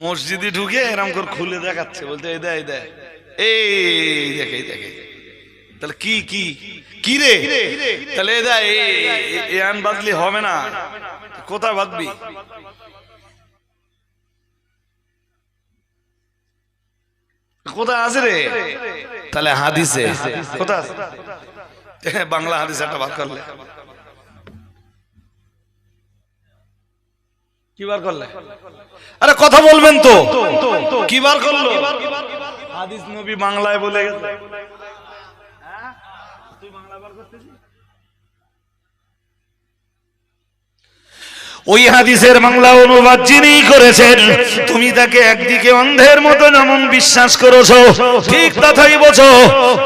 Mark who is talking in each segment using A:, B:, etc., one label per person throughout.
A: মসজিদে ঢুকে এরকম করে খুলে দেখাচ্ছে, বলতে এই দেয় এই দেখে দেখে। তাহলে কি কি কি রে? তাহলে এই দেয় এই আন বাদলি হবে না, কোথায় বাঁধবি? কোথায় আছে রে? তাহলে হাদিসে কোথায় আছে? বাংলা হাদিস একটা বার করলে কি বার করলে? আরে কথা বলবেন তো, কি বার করলো? হাদিস নবী বাংলায় বলে গেছে। তুই বাংলা বার করতেছিস? ওই হাদিসের বাংলা অনুবাদ যিনি করেছেন, তুমি তাকে একদিকে অন্ধের মতো যেমন বিশ্বাস করেছো, ঠিক তথাই বোঝো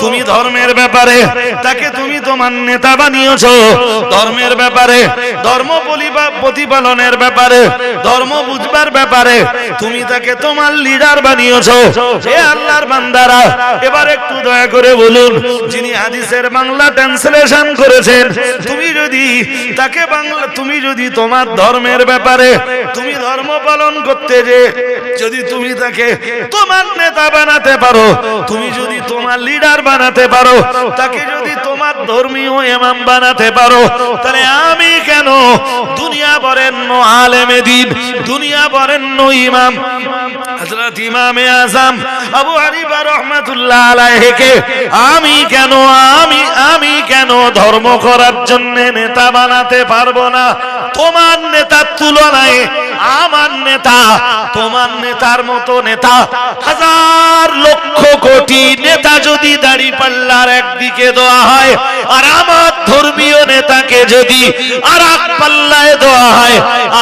A: তুমি ধর্মের ব্যাপারে তাকে তুমি তোমার নেতা বানিয়েছো। ধর্মের ব্যাপারে, ধর্ম প্রতিপালনের ব্যাপারে, ধর্ম বুঝবার ব্যাপারে তুমি তাকে তোমার লিডার বানিয়েছো। হে আল্লাহর বান্দারা, এবার একটু দয়া করে বলুন, যিনি হাদিসের বাংলা ট্রান্সলেশন করেছেন, তুমি যদি তাকে বাংলা, তুমি যদি তোমার ধর্মের ব্যাপারে, তুমি ধর্ম পালন করতে যে যদি তুমি তাকে তোমার নেতা বানাতে পারো, তুমি যদি তোমার লিডার বানাতে পারো, তাকে যদি তোমার ধর্মীয় ইমাম বানাতে পারো, তাহলে আমি কেন দুনিয়া বরেণ্য আলেমে দ্বীন, দুনিয়া বরেণ্য ইমাম হযরত ইমামে আযম আবু হানিফা রাহমাতুল্লাহ আলাইহিকে আমি কেন ধর্ম করার জন্য নেতা বানাতে পারবো না? তোমার নেতার তুলনায় আমার নেতা, তোমার নেতার মতো নেতা হাজার লক্ষ কোটি নেতা যদি দাঁড়িপাল্লার একদিকে দেওয়া হয়, আর আমার ধর্মীয় নেতাকে যদি আর এক পাল্লায় দেওয়া হয়,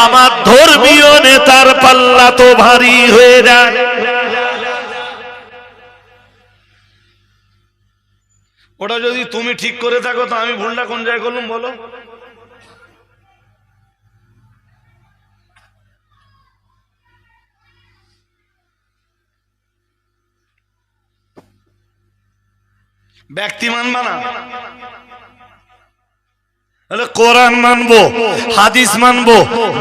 A: আমার ধর্মীয় নেতার পাল্লা তো ভারী হয়ে যায়। ওটা যদি তুমি ঠিক করে থাকো, তো আমি ভুলটা কোন জায়গায় করলাম বলো? ব্যক্তি মানবা না, কোরআন মানবো, হাদিস মানবো,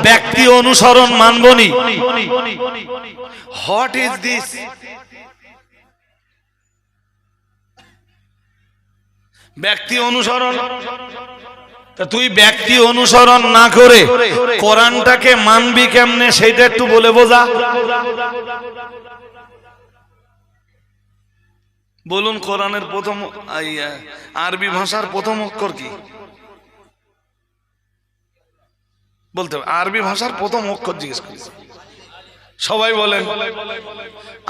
A: ব্যক্তি অনুসরণ মানবো নি। What is this? ব্যক্তি অনুসরণ। তা তুই ব্যক্তি অনুসরণ না করে কোরআনটাকে মানবি কেমনে, সেইটা একটু বলে বোঝা। বলুন, কোরআনের প্রথম আরবি ভাষার প্রথম অক্ষর কি? বলতে হবে আরবি ভাষার প্রথম অক্ষর জিজ্ঞেস করি, সবাই বলেন।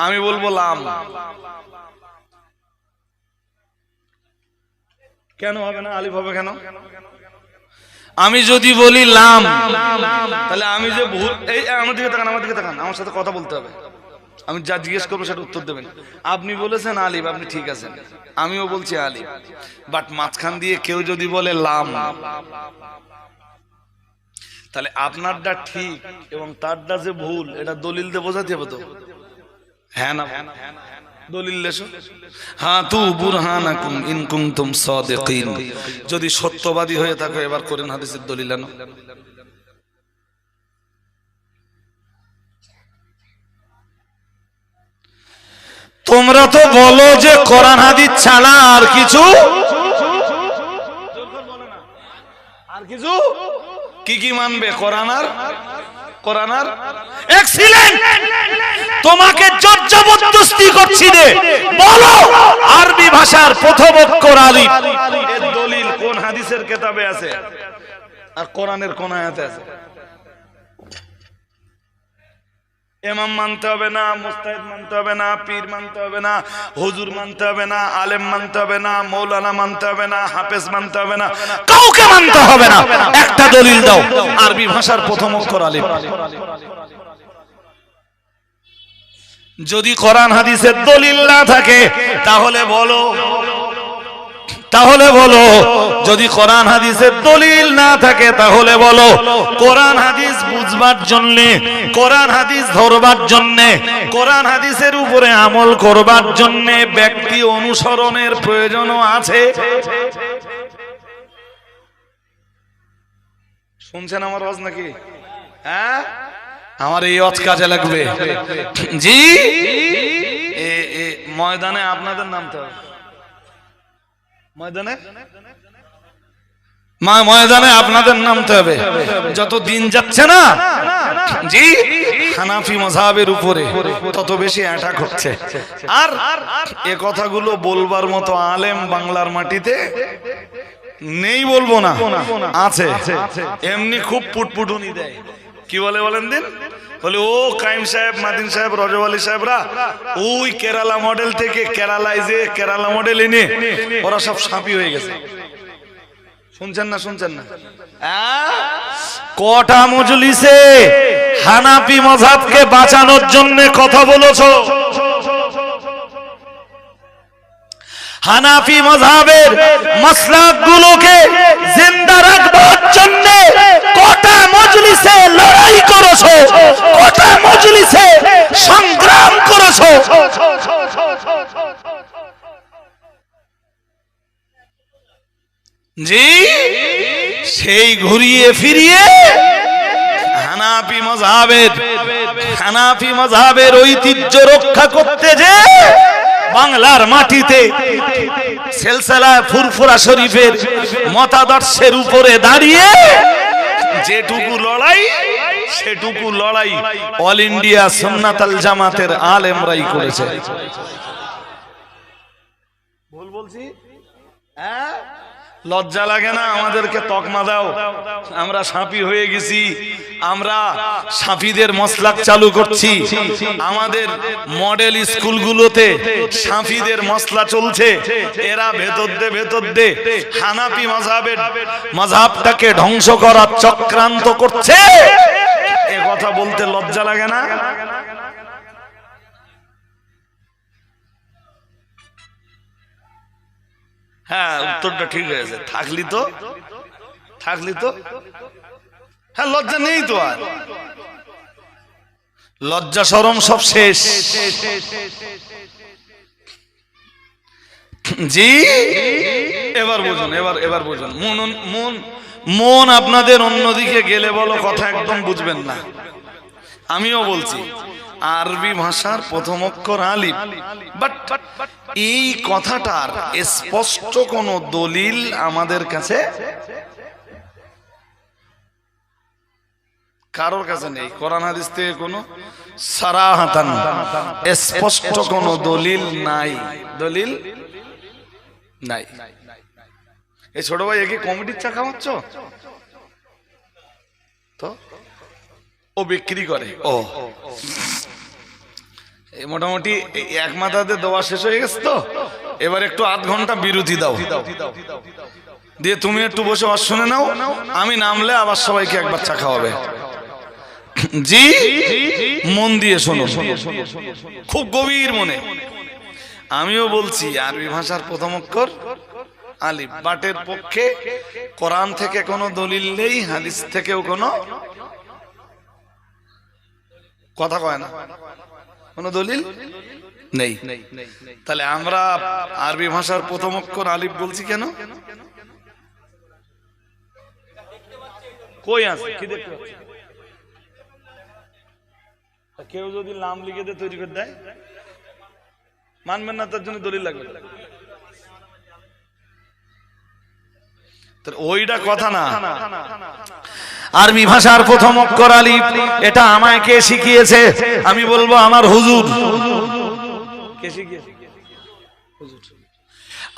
A: আমি বলবো লাম। কেন হবে না? আলিফ হবে কেন? আমি যদি বলি লাম, তাহলে আমি যে ভুল, এই আমার দিকে তাকান, আমার দিকে তাকান, আমার সাথে কথা বলতে হবে। আমি যা জিজ্ঞেস করবো সেটা উত্তর দেবেন। আপনি বলেছেন আলিফ, আপনি ঠিক আছেন, আমিও বলছি আলিফ, বাট মাঝখান দিয়ে কেউ যদি বলে লাম, তাহলে আপনারটা ঠিক এবং তারটা যে ভুল, এটা দলিল দিয়ে বোঝাতে হবে তো। হ্যাঁ না? দলিল লেসো। হাতু বুরহানাকুম ইন কুনতুম সাদিকিন, যদি সত্যবাদী হয়ে থাকো এবার কোরআন হাদিসের দলিল আনো। তোমরা তো বলো যে কোরআন হাদিস ছাড়া আর কিছু, আর কিছু কি কি মানবে? কোরআন আর এক্সিলেন্ট। তোমাকে জবরদস্তি করছি রে, বলো আরবি ভাষার প্রথম অক্ষর আলিফ এর দলিল কোন হাদিসের কিতাবে আছে আর কোরআনের কোন আয়াতে আছে? ইমাম মানতে হবে না, মুস্তাহিদ মানতে হবে না, পীর মানতে হবে না, হুজুর মানতে হবে না, আলেম মানতে হবে না, মৌলানা মানতে হবে না, হাফেজ মানতে হবে না, কাউকে মানতে হবে না। একটা দলিল দাও, আরবি ভাষার প্রথম অক্ষর আলিফ। যদি কোরআন হাদিসের দলিল না থাকে তাহলে বলো, যদি কোরআন হাদিসের দলিল না থাকে তাহলে বলো, কোরআন হাদিস বুঝবার জন্য, কোরআন হাদিস ধরবার জন্য, কোরআন হাদিসের উপরে আমল করবার জন্য ব্যক্তি অনুসরণের প্রয়োজনও আছে। শুনছেন আমার আওয়াজ নাকি? হ্যাঁ, আমার এই অজ কাজে লাগবে। জি ময়দানে আপনাদের নামতে হবে, ময়দানে আপনাদের নামতে হবে। যত দিন যাচ্ছে না জি হানাফি মাযহাবের উপরে তত বেশি অ্যাটাক হচ্ছে। আর এ কথাগুলো বলবার মতো আলেম বাংলার মাটিতে নেই বলবো না, আছে। এমনি খুব পুটপুটুনি দেয়। কি বলে বলেন দিন? বলে ও কাইম সাহেব, মাদিন সাহেব, রজব আলী সাহেবরা ওই কেরালা মডেল থেকে কেরালায় যে কেরালা মডেল এনে ওরা সব সাপি হয়ে গেছে। শুনছেন না? শুনছেন না? কটা মজলিসে হানাফি মাযহাবকে বাঁচানোর জন্য কথা বলেছো? হানাফি মাযহাবের মাসলাকগুলোকে জিন্দা রাখবার জন্য কটা মজলিসে লড়াই করেছো, কটা মজলিসে সংগ্রাম করেছো। জি সেই ঘুরিয়ে ফিরিয়ে হানাফি মাযহাবের ঐতিহ্য রক্ষা করতে যে বাংলার মাটিতে সিলসিলা ফুরফুরা শরীফের মতাদর্শের উপরে দাঁড়িয়ে যেটুকু লড়াই, সেটুকু লড়াই অল ইন্ডিয়া সুন্নাতুল জামাতের আলেমরাই করেছে। ভুল বলছি? লজ্জা লাগে না? আমাদেরকে তকমা দাও, আমরা সাফি হয়ে গেছি, আমরা সাফিদের মসলাক চালু করছি। আমাদের মডেল স্কুলগুলোতে সাফিদের মসলা চলছে। এরা ভেতর দে হানাফি মাযহাবটাকে ধ্বংস করার চক্রান্ত করছে। এ কথা বলতে লজ্জা লাগে না? হ্যাঁ, উত্তরটা ঠিক হয়েছে। থাকলি তো হ্যাঁ, লজ্জা নেই তো, আর লজ্জা শরম সব শেষ। জি এবার বুঝুন। মন আপনাদের অন্যদিকে গেলে বলো কথা একদম বুঝবেন না। আমিও বলছি আরবি ভাষার প্রথম অক্ষর আলিফ, বাট এই কথাটার স্পষ্ট কোন দলিল আমাদের কাছে কারোর কাছে নেই। কোরআন হাদিস থেকে কোনো সারাহাতান স্পষ্ট কোন দলিল নাই। এই ছোট ভাই একে কমিটির চা খাওয়াচ্ছ তো? ও বিক্রি করে। ও মোটামুটি এক মাথাতে দেওয়া শেষ হয়ে গেছে তো, এবার একটু আধ ঘন্টা বিরতি দাও, দিয়ে তুমি একটু বসে ওয়াজ শুনে নাও। আমি নামলে আবার সবাইকে একবার চা খাওয়াবে। জি মন দিয়ে শোনো, খুব গভীর মনে। আমিও বলছি আরবি ভাষার প্রথম অক্ষর আলিফ, বাটের পক্ষে কোরআন থেকে কোনো দলিল নেই, হাদিস থেকেও কোনো কথা কয় না, কোনো দলিল নেই। তাহলে আমরা আরবি ভাষার প্রথম অক্ষর আলিফ বলছি কেন? কই আছে? কি দেখতে পাচ্ছি? কেউ যদি নাম লিখে দিয়ে তৈরি করে দেয়, মানবেন না, তার জন্য দলিল লাগবে। ওইটা কথা না। আরবি ভাষার প্রথম অক্ষর আলিফ, এটা আমায় কে শিখিয়েছে? আমি বলবো আমার হুজুর। কে শিখিয়েছে?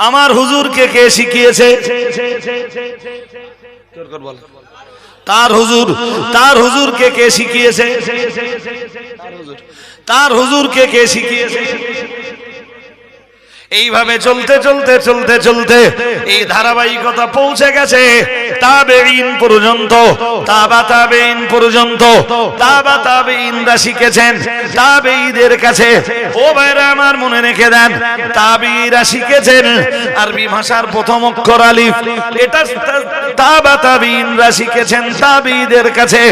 A: আমার হুজুরকে কে শিখিয়েছে? তার হুজুরকে কে শিখিয়েছে? তার হুজুরকে কে শিখিয়েছে? এইভাবে চলতে এই ধারাবাহিকতা পৌঁছে গেছে তাবেঈন পর্যন্ত। তাবেঈনরা শিখেছেন তাবেঈদের কাছে। ও ভাইরা আমার, মনে রেখে দেন, তাবেঈরা শিখেছেন আরবি ভাষার প্রথম অক্ষর আলিফ। এটা তাবেঈনরা শিখেছেন তাবেঈদের কাছে,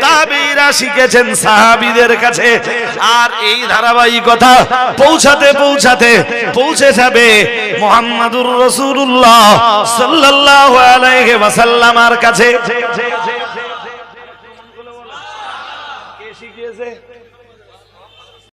A: তাবেঈরা শিখেছেন সাহাবীদের কাছে। আর এই ধারাবাহিকতা পৌঁছে যাবে মুহাম্মাদুর রাসূলুল্লাহ সাল্লাল্লাহু আলাইহি ওয়াসাল্লামের কাছে।